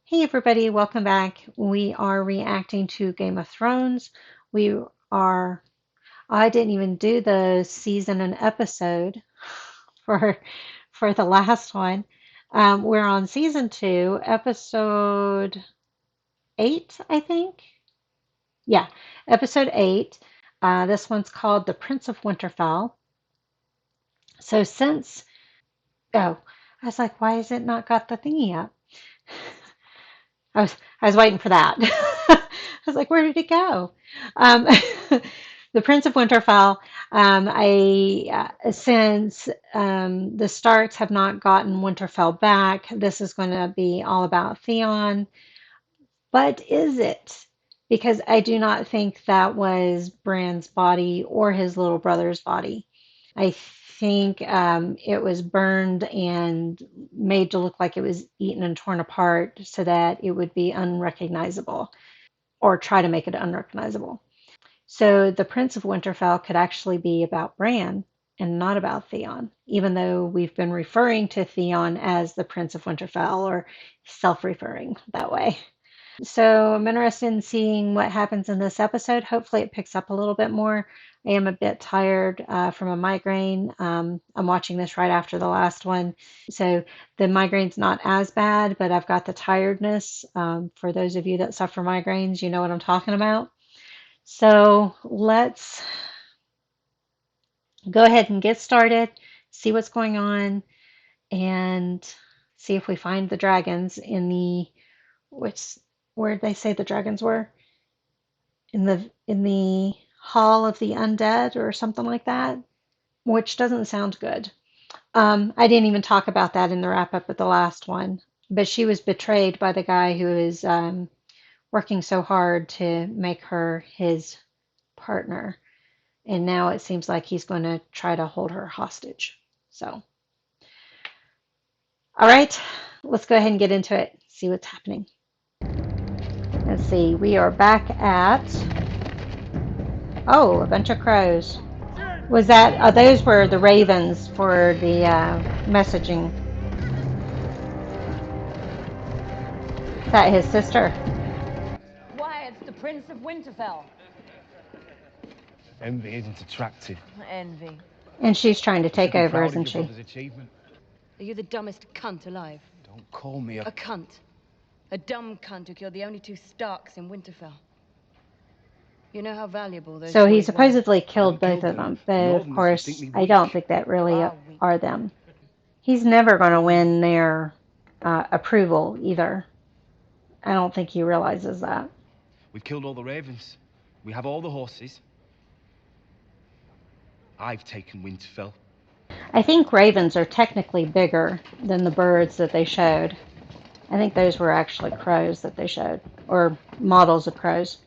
Hey everybody, welcome back. We are reacting to Game of Thrones. We are, I didn't even do the season and episode for for the last one. We're on season 2, episode 8, I think. Yeah, episode 8. This one's called The Prince of Winterfell. So oh, I was like, why has it not got the thingy up? I was waiting for that. I was like, where did it go? Um, the Prince of Winterfell. Since the Starks have not gotten Winterfell back, this is going to be all about Theon. But is it? Because I do not think that was Bran's body or his little brother's body. I think it was burned and made to look like it was eaten and torn apart so that it would be unrecognizable or try to make it unrecognizable. So the Prince of Winterfell could actually be about Bran and not about Theon, even though we've been referring to Theon as the Prince of Winterfell or self referring that way. So I'm interested in seeing what happens in this episode. Hopefully, it picks up a little bit more. I am a bit tired from a migraine. I'm watching this right after the last one. So the migraine's not as bad, but I've got the tiredness. For those of you that suffer migraines, you know what I'm talking about. So let's go ahead and get started, see what's going on, and see if we find the dragons in the which where did they say the dragons were? In the Hall of the Undead or something like that, which doesn't sound good. I didn't even talk about that in the wrap up at the last one, but she was betrayed by the guy who is working so hard to make her his partner, and now it seems like he's going to try to hold her hostage. So, all right, let's go ahead and get into it. See what's happening. Let's see. We are back at a bunch of crows. Was that, those were the ravens for the messaging. Is that his sister? Why, it's the Prince of Winterfell. Envy isn't attractive. Envy. And she's trying to You should take be over, proud of isn't your she? brother's achievement. Are you the dumbest cunt alive? Don't call me A cunt. A dumb cunt who killed the only two Starks in Winterfell. You know how valuable those So he boys were. supposedly killed both killed of them. them, but The of Northerners would think course, me I don't weak. think that You really are weak. are them. He's never going to win their approval either. I don't think he realizes that. We've killed all the ravens. We have all the horses. I've taken Winterfell. I think ravens are technically bigger than the birds that they showed. I think those were actually crows that they showed, or models of crows.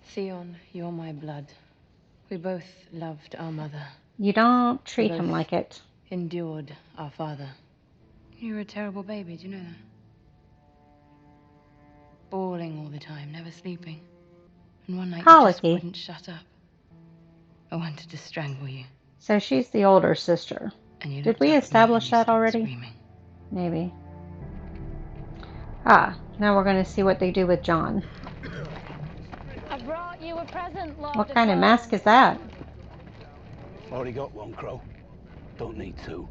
Theon, you're my blood. We both loved our mother. You don't We treat him both like it. endured our father. You were a terrible baby, do you know that? Bawling all the time, never sleeping. And one night you just Colicky. wouldn't shut up. I wanted to strangle you. So she's the older sister. And you Did looked we up at me and establish you that started already? screaming. Maybe. Now we're going to see what they do with John. I brought you a present, Lord. What kind of mask is that? Already got one, Crow. Don't need two.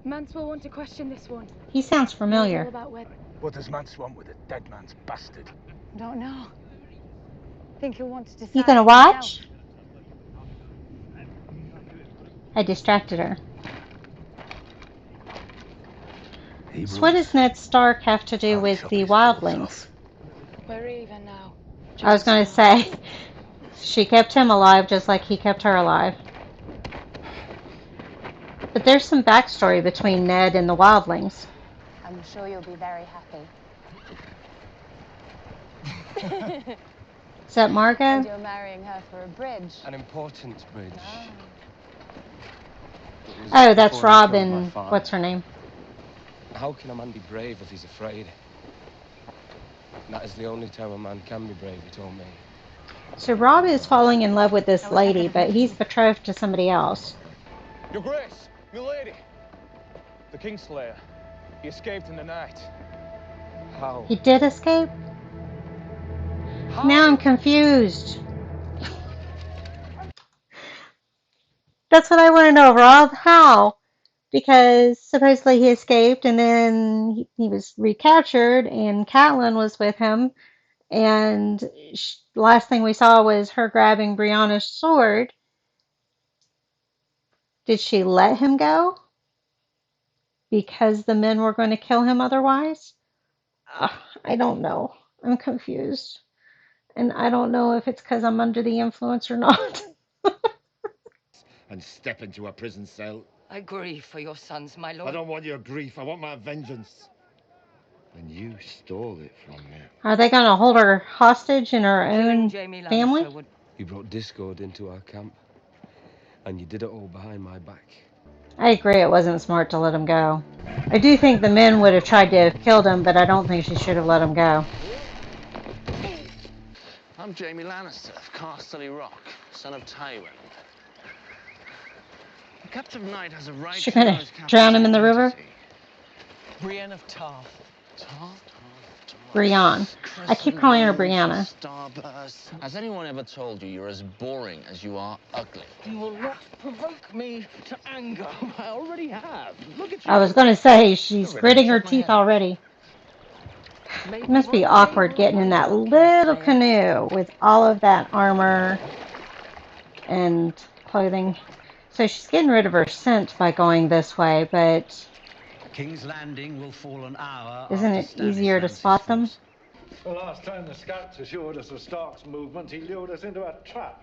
Mance will want to question this one. He sounds Knows all familiar. about where... What does Mance want with a dead man's bastard? Don't know. Think he'll want to decide. You gonna watch? I distracted her. So what does Ned Stark have to do with the wildlings? We're even now. I was going to say, she kept him alive just like he kept her alive. But there's some backstory between Ned and the wildlings. I'm sure you'll be very happy. Is that Margot? And you're marrying her for a bridge. An important bridge. Oh, that's Robin. What's her name? How can a man be brave if he's afraid? That is the only time a man can be brave, he told me. So Rob is falling in love with this lady, but he's betrothed to somebody else. Your Grace, my lady, the Kingslayer, he escaped in the night. How? He did escape? Now I'm How? confused. That's what I want to know, Rob. How? Because supposedly he escaped and then he was recaptured and Catelyn was with him. And last thing we saw was her grabbing Brianna's sword. Did she let him go because the men were going to kill him otherwise? I don't know. I'm confused. And I don't know if it's because I'm under the influence or not. And step into a prison cell. I grieve for your sons, my I lord. don't want your grief, I want my vengeance. And you stole it from me. Are they going to hold her hostage in her Killing own Jaime family? Lannister would... You brought discord into our camp, and you did it all behind my back. I agree it wasn't smart to let him go. I do think the men would have tried to have killed him, but I don't think she should have let him go. I'm Jaime Lannister of Casterly Rock, son of Tywin. The captive knight has a right She's to know going to his captain's drown him in the river? identity. Brienne of Tarth. Tarth? Brienne. I keep Crescent calling her moons, Brianna. starbursts. Has anyone ever told you you're as boring as you are ugly? You will not provoke me to anger. I already have. Look at you. I was going to say, she's You're ready to gritting her chop my teeth head off. already. It Maybe must be one day awkward we'll getting in find that our little Kingslayer. canoe with all of that armor and clothing. So she's getting rid of her scent by going this way, but King's Landing will fall an hour isn't after it Stannis easier to lands his spot them? force. The last time the scouts assured us of Stark's movement, he lured us into a trap.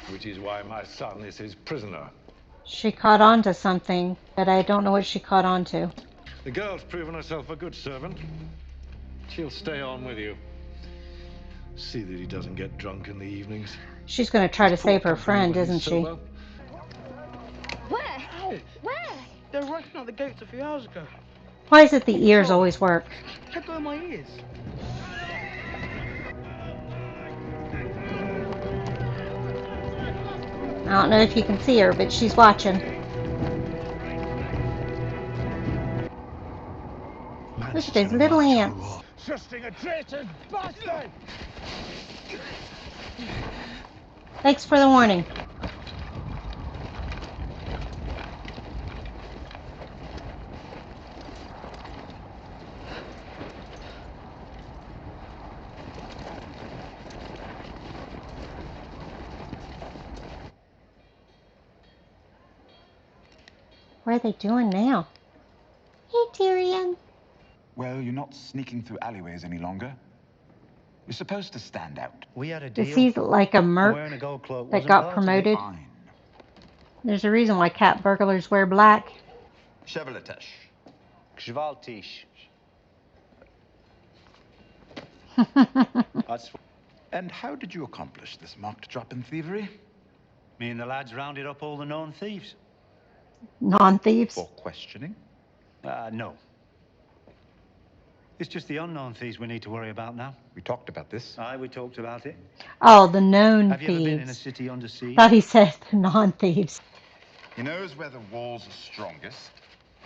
Which is why my son is his prisoner. She caught on to something, but I don't know what she caught on to. The girl's proven herself a good servant. She'll stay on with you. See that he doesn't get drunk in the evenings. She's going to try to His poor save her company friend, when he's isn't she? sober. Where? Ow. Where? They were rushing out the gates a few hours ago. Why is it the ears always work? Let go of my ears. I don't know if you can see her, but she's watching. Look at those little ants. Trusting a traitor's bastard! Thanks for the warning. What are they doing now? Hey, Tyrion. Well, you're not sneaking through alleyways any longer. You're supposed to stand out. We had a Is deal. he like a And merc wearing a gold cloak that wasn't got part of it. promoted? Fine. There's a reason why cat burglars wear black. Chevaletish. Gvaltish. And how did you accomplish this marked drop in thievery? Me and the lads rounded up all the known thieves. Non-thieves. For questioning? No. It's just the unknown thieves we need to worry about now. We talked about this. Aye, we talked about it. Oh, the known Have you ever been in a thieves. city under siege? Thought he said the non-thieves. He knows where the walls are strongest,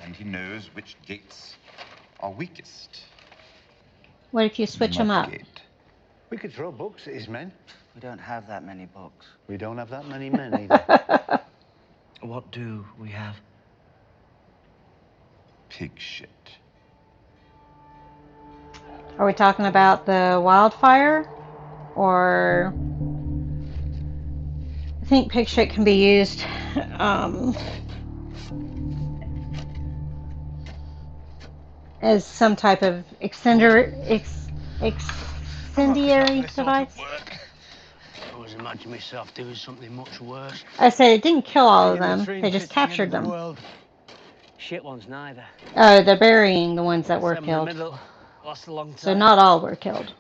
and he knows which gates are weakest. What if you switch them up? Mudgate. We could throw books at his men. We don't have that many books. We don't have that many men either. What do we have? Pig shit. Are we talking about the wildfire? Or I think pig shit can be used as some type of incendiary device. I always imagine myself doing something much worse. I said it didn't kill all of them. They just captured them. Shit ones neither. Oh, they're burying the ones that were Seven in the killed. middle. Lost a long time. So not all were killed.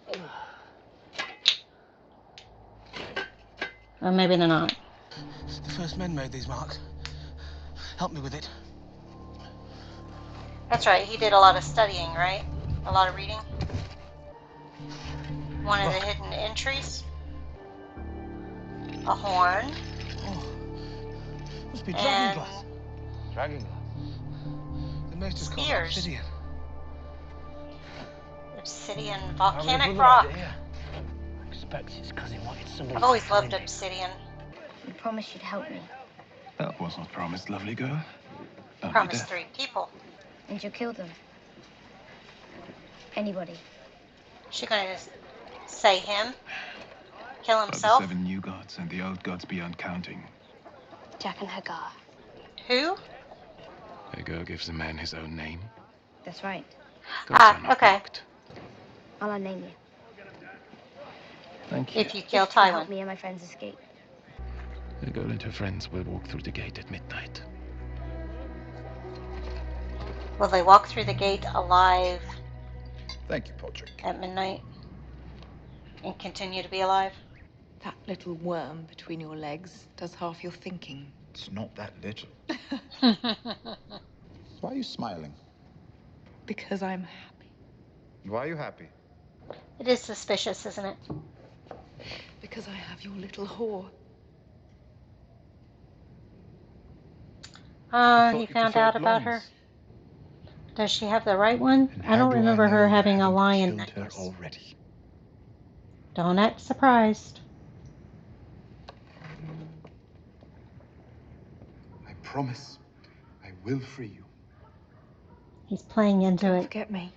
Or maybe they're not. The first men made these marks. Help me with it. That's right, he did a lot of studying, right? A lot of reading. One of the hidden entries. A horn. Oh, must be And dragon glass. Dragon glass. The maesters call it spears. obsidian. Obsidian, Having a volcanic good rock. idea. I expect his cousin wanted somebody I've to always fill loved in. obsidian. You promised you'd help me. That wasn't promised, lovely girl. Only Promised death. 3 people. And you'll kill them. Anybody. She gonna say him? Kill But the himself? 7 new gods and the old gods beyond counting. Jack and Hagar. Who? Hagar gives a man his own name. That's right. Gods are not Okay. mocked. I'll unname you. Thank you. If you kill If you help Tywin. me and my friends escape. The girl and her friends will walk through the gate at midnight. Will they walk through the gate alive Thank you, Podrick. at midnight? And continue to be alive? That little worm between your legs does half your thinking. It's not that little. Why are you smiling? Because I'm happy. Why are you happy? It is suspicious, isn't it? Because I have your little whore. He found out about her. Does she have the right one? I don't remember her having a lion necklace. Already. Don't act surprised. I promise I will free you. He's playing into Don't it. forget me.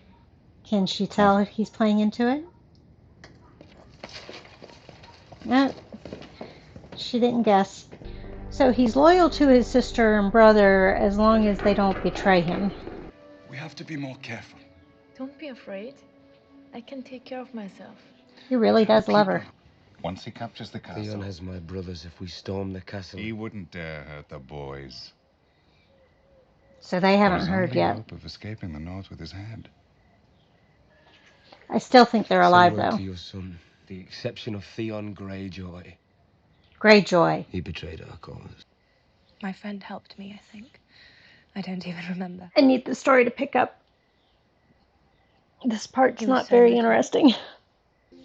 Can she tell if he's playing into it? No, she didn't guess. So he's loyal to his sister and brother as long as they don't betray him. We have to be more careful. Don't be afraid. I can take care of myself. He really does love her. Once he captures the castle, Theon has my brothers. If we storm the castle, he wouldn't dare hurt the boys. So they haven't There's heard only yet. hope of escaping the north with his head. I still think they're alive, send word though. to your son. The exception of Theon Greyjoy. Greyjoy. He betrayed our cause. My friend helped me, I think. I don't even remember. I need the story to pick up. This part's He was not so very little. interesting.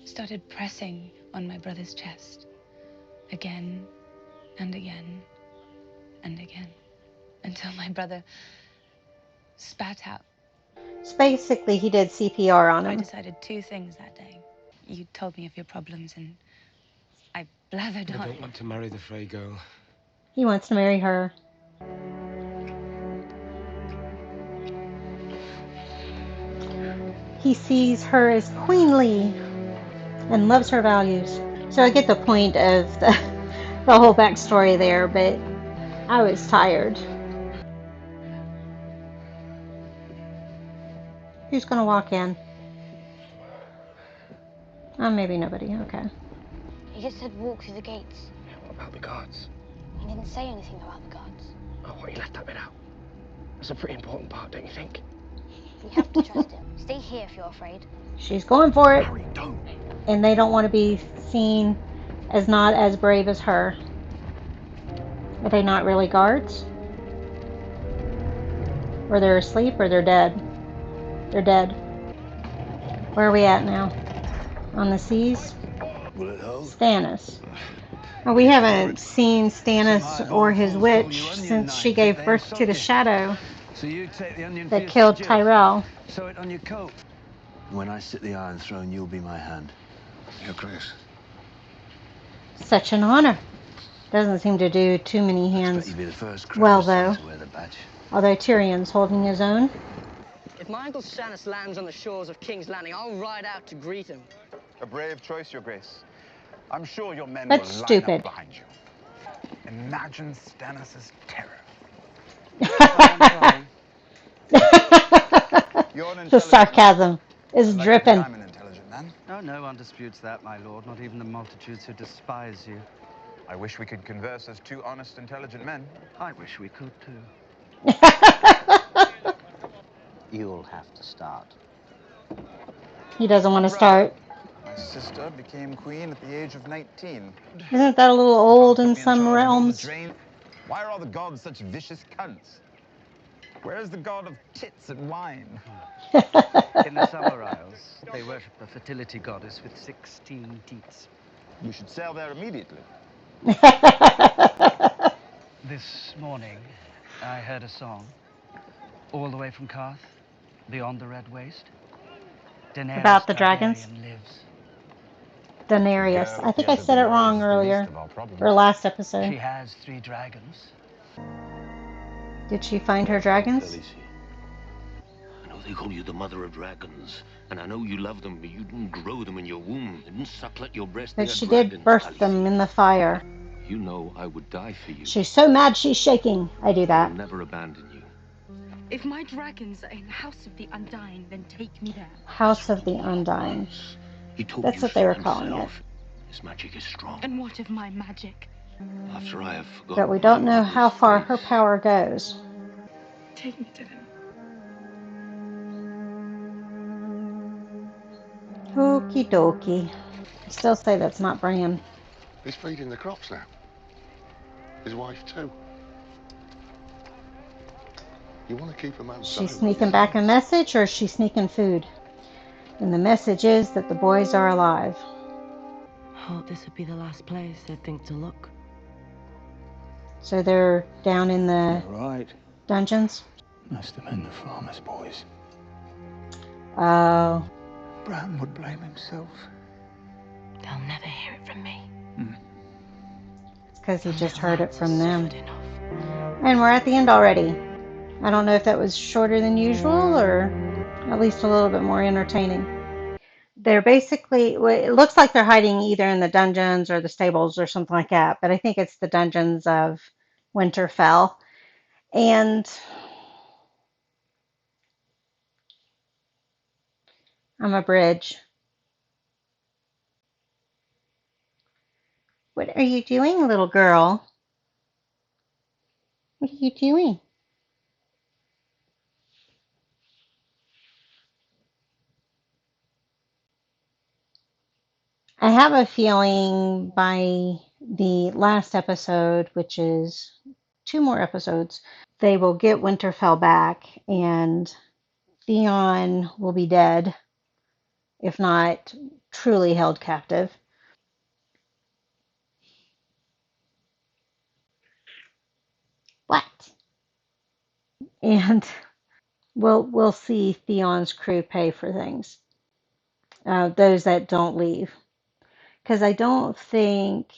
Started pressing on my brother's chest. Again and again and again. Until my brother spat out. So basically, he did CPR on I him. decided 2 things that day. You told me of your problems and I blathered I on. don't want to marry the Frey girl. He wants to marry her. He sees her as queenly and loves her values. So I get the point of the whole backstory there, but I was tired. Who's gonna walk in? Oh, maybe nobody. Okay. He just said walk through the gates. Yeah, what about the guards? He didn't say anything about the guards. Oh, what, you left that bit out? That's a pretty important part, don't you think? You have to trust him. Stay here if you're afraid. She's going for it. Harry, don't. And they don't want to be seen as not as brave as her. Are they not really guards? Or they're asleep or they're dead? They're dead. Where are we at now? On the seas? Stannis. Well, we haven't seen Stannis or his witch since she gave birth to the shadow So you take the onion that killed Tyrell. Sew it on your coat. When I sit the Iron Throne, you'll be my hand. Your Grace. Such an honor. Doesn't seem to do too many hands You'll be the first well, Crown though. to wear the badge. Although Tyrion's holding his own. If my Uncle Stannis lands on the shores of King's Landing, I'll ride out to greet him. A brave choice, Your Grace. I'm sure your men But will line stupid. up behind you. Imagine Stannis' terror. The sarcasm is dripping. I'm an intelligent man. Oh, no one disputes that, my lord. Not even the multitudes who despise you. I wish we could converse as 2 honest, intelligent men. I wish we could, too. You'll have to start. He doesn't want to start. My sister became queen at the age of 19. Isn't that a little old in some realms? Why are all the gods such vicious cunts? Where's the god of tits and wine? In the Summer Isles, they worship the fertility goddess with 16 teats. We should sail there immediately. This morning, I heard a song, all the way from Karth, beyond the Red Waste. Daenerys About the dragons? Targaryen lives. Daenerys. I think I said it wrong earlier, or last episode. She has 3 dragons. Did she find her dragons? Khaleesi, I know they call you the mother of dragons, and I know you love them, but you didn't grow them in your womb. You didn't suckle at your breast. They But are she did dragons, birth them Khaleesi. in the fire. You know I would die for you. She's so mad she's shaking. I do I that. will never abandon you. If my dragons are in the House of the Undying, then take me there. House of the Undying. He told That's you what they so were calling it. himself. His magic is strong. And what of my magic? After I have But forgotten we my don't know how mother's far her face, power goes. Take me to them. Okie dokie. I still say that's not Bran. He's feeding the crops now. His wife too. You want to keep a man She's silent, you sneaking say? back a message, or is she sneaking food? And the message is that the boys are alive. Oh, this would be the last place I'd think to look. So they're down in the Right. dungeons? Must have been the farmer's boys. Oh. Bran would blame himself. They'll never hear it from me. It's because he just heard it from them. And we're at the end already. I don't know if that was shorter than usual or at least a little bit more entertaining. They're basically, it looks like they're hiding either in the dungeons or the stables or something like that, but I think it's the dungeons of Winterfell. And I'm a bridge. What are you doing, little girl? What are you doing? I have a feeling by the last episode, which is 2 more episodes, they will get Winterfell back and Theon will be dead, if not truly held captive. What? And we'll see Theon's crew pay for things. Those that don't leave. Because I don't think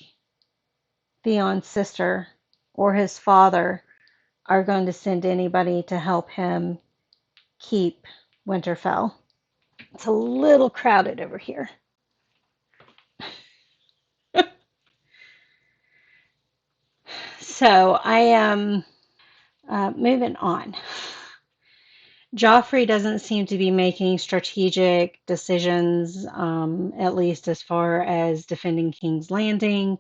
Theon's sister or his father are going to send anybody to help him keep Winterfell. It's a little crowded over here. So I am moving on. Joffrey doesn't seem to be making strategic decisions, at least as far as defending King's Landing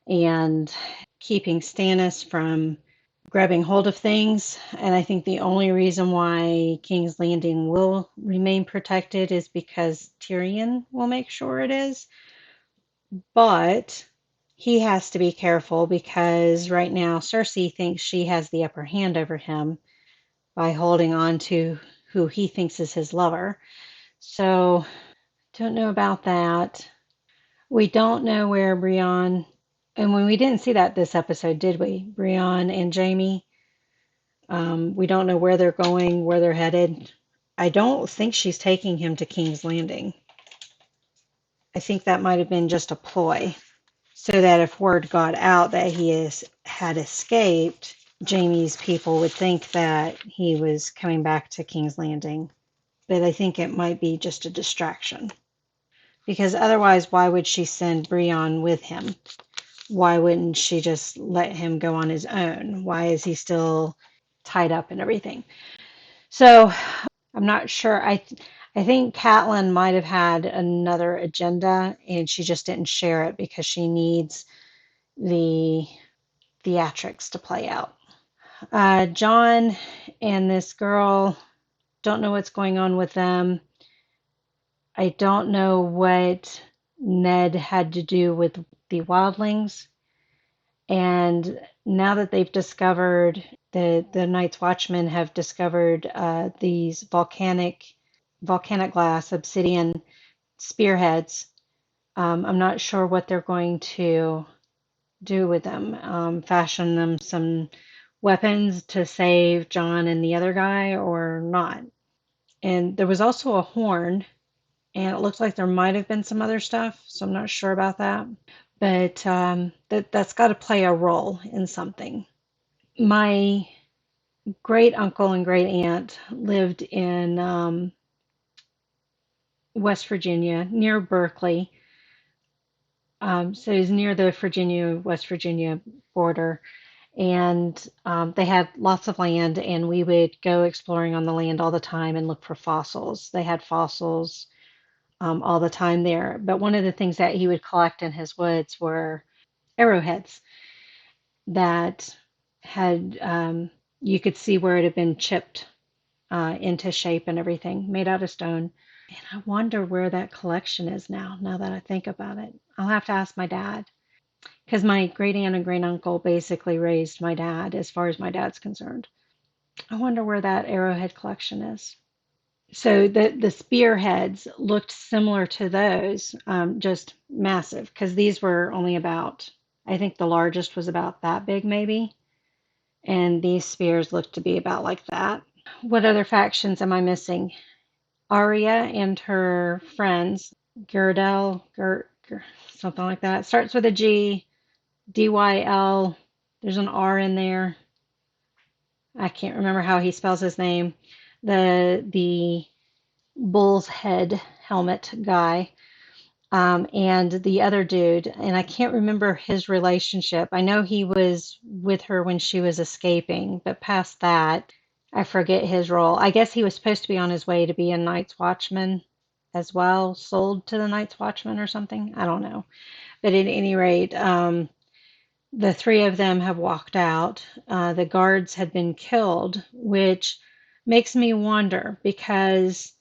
and keeping Stannis from grabbing hold of things. And I think the only reason why King's Landing will remain protected is because Tyrion will make sure it is. But he has to be careful because right now Cersei thinks she has the upper hand over him by holding on to who he thinks is his lover. So, don't know about that. We don't know where Brienne, and when we didn't see that this episode, did we? Brienne and Jaime. We don't know where they're going, where they're headed. I don't think she's taking him to King's Landing. I think that might have been just a ploy so that if word got out that had escaped, Jaime's people would think that he was coming back to King's Landing. But I think it might be just a distraction. Because otherwise, why would she send Brienne with him? Why wouldn't she just let him go on his own? Why is he still tied up and everything? So I'm not sure. I think Catelyn might have had another agenda and she just didn't share it because she needs the theatrics to play out. John and this girl, don't know what's going on with them. I don't know what Ned had to do with the wildlings. And now that they've discovered, the Night's Watchmen have discovered these volcanic glass obsidian spearheads. I'm not sure what they're going to do with them. Fashion them some weapons to save John and the other guy or not. And there was also a horn and it looks like there might have been some other stuff, so I'm not sure about that. But that's got to play a role in something. My great uncle and great aunt lived in West Virginia near Berkeley. So it's near the West Virginia border. And they had lots of land, and we would go exploring on the land all the time and look for fossils. They had fossils all the time there. But one of the things that he would collect in his woods were arrowheads that had, you could see where it had been chipped into shape and everything, made out of stone. And I wonder where that collection is now that I think about it. I'll have to ask my dad because my great aunt and great uncle basically raised my dad as far as my dad's concerned. I wonder where that arrowhead collection is. So the spearheads looked similar to those, just massive, because these were only about, I think the largest was about that big maybe, and these spears looked to be about like that. What other factions am I missing? Arya and her friends, Girdell, something like that. Starts with a G, Dyl. There's an R in there. I can't remember how he spells his name. The bull's head helmet guy, and the other dude, and I can't remember his relationship. I know he was with her when she was escaping, but past that, I forget his role. I guess he was supposed to be on his way to be a Night's Watchman as well, sold to the Night's Watchman or something. I don't know. But at any rate, the three of them have walked out. The guards had been killed, which makes me wonder because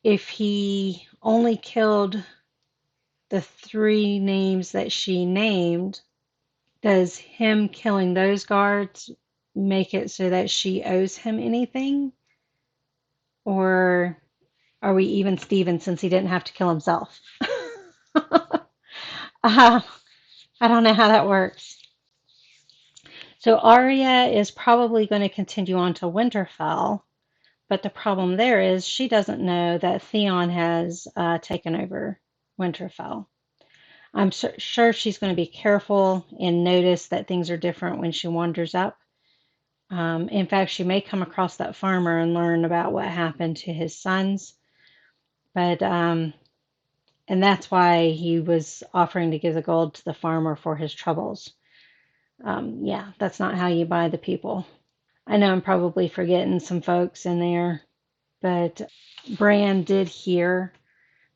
if he only killed the three names that she named, does him killing those guards make it so that she owes him anything? Or are we even Steven since he didn't have to kill himself? I don't know how that works. So Arya is probably going to continue on to Winterfell, but the problem there is she doesn't know that Theon has taken over Winterfell. I'm sure she's going to be careful and notice that things are different when she wanders up. In fact, she may come across that farmer and learn about what happened to his sons. But and that's why he was offering to give the gold to the farmer for his troubles. Yeah, that's not how you buy the people. I know I'm probably forgetting some folks in there, but Bran did hear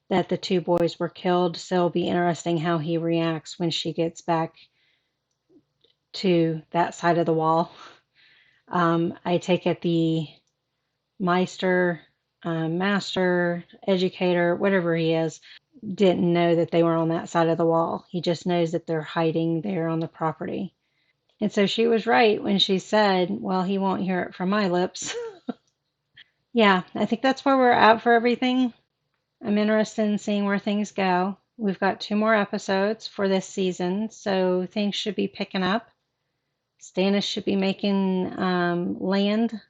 that the two boys were killed, so it'll be interesting how he reacts when she gets back to that side of the wall. I take it the Meister, master, educator, whatever he is, didn't know that they were on that side of the wall. He just knows that they're hiding there on the property. And so she was right when she said, well, he won't hear it from my lips. Yeah, I think that's where we're at for everything. I'm interested in seeing where things go. We've got 2 more episodes for this season, so things should be picking up. Stannis should be making land,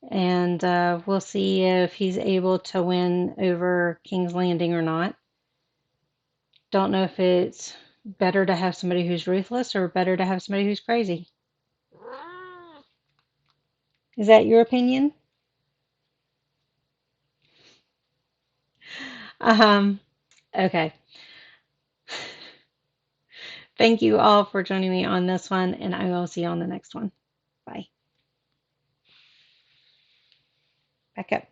and we'll see if he's able to win over King's Landing or not. Don't know if it's better to have somebody who's ruthless or better to have somebody who's crazy. Is that your opinion? Um, okay. Thank you all for joining me on this one, and I will see you on the next one. Bye. Back up.